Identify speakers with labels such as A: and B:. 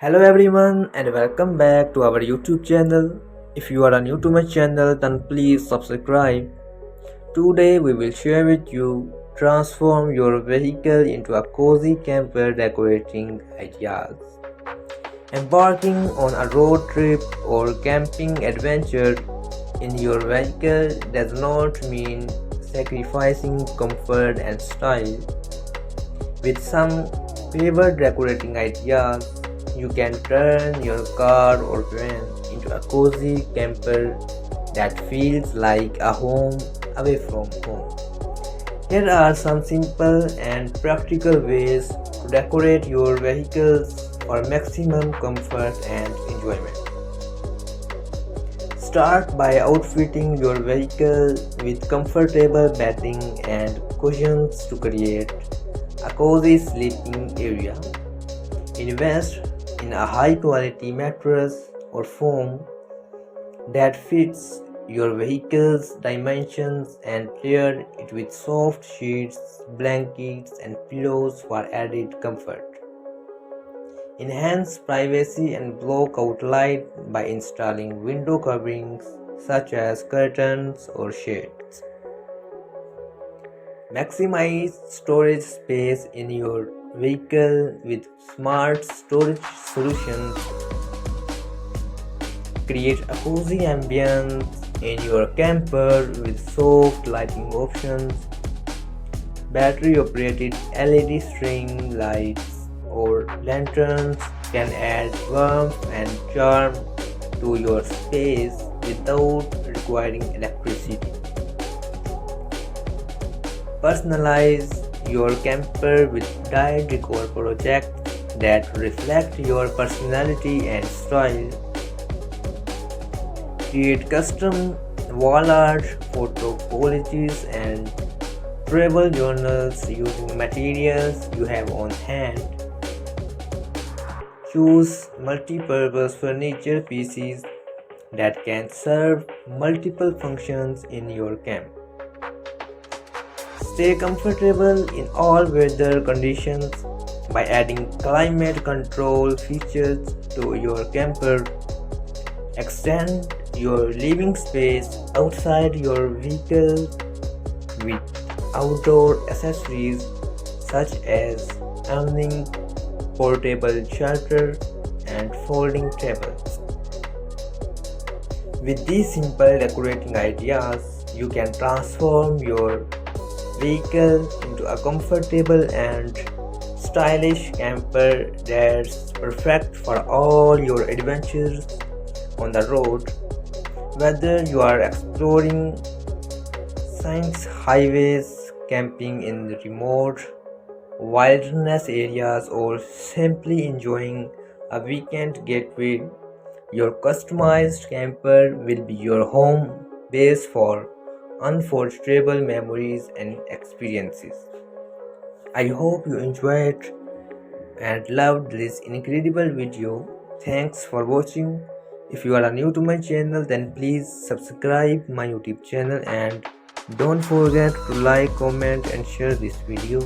A: Hello everyone and welcome back to our YouTube channel. If you are new to my channel then please subscribe. Today we will share with you transform your vehicle into a cozy camper decorating ideas. Embarking on a road trip or camping adventure in your vehicle does not mean sacrificing comfort and style. With some clever decorating ideas, you can turn your car or van into a cozy camper that feels like a home away from home. Here are some simple and practical ways to decorate your vehicles for maximum comfort and enjoyment. Start by outfitting your vehicle with comfortable bedding and cushions to create a cozy sleeping area. Invest in a high quality mattress or foam that fits your vehicle's dimensions and layer it with soft sheets, blankets, and pillows for added comfort. Enhance privacy and block out light by installing window coverings such as curtains or shades. Maximize storage space in your vehicle with smart storage solutions. Create a cozy ambience in your camper with soft lighting options. Battery operated LED string lights or lanterns can add warmth and charm to your space without requiring electricity. Personalize your camper with dye decor projects that reflect your personality and style. Create custom wall art, photo collages, and travel journals using materials you have on hand. Choose multi-purpose furniture pieces that can serve multiple functions in your camp. Stay comfortable in all weather conditions by adding climate control features to your camper. Extend your living space outside your vehicle with outdoor accessories such as awning, portable shelter, and folding tables. With these simple decorating ideas, you can transform your vehicle into a comfortable and stylish camper that's perfect for all your adventures on the road. Whether you are exploring scenic highways, camping in remote wilderness areas, or simply enjoying a weekend getaway, your customized camper will be your home base for unforgettable memories and experiences. I hope you enjoyed and loved this incredible video. Thanks for watching. If you are new to my channel then please subscribe my YouTube channel and don't forget to like, comment and share this video.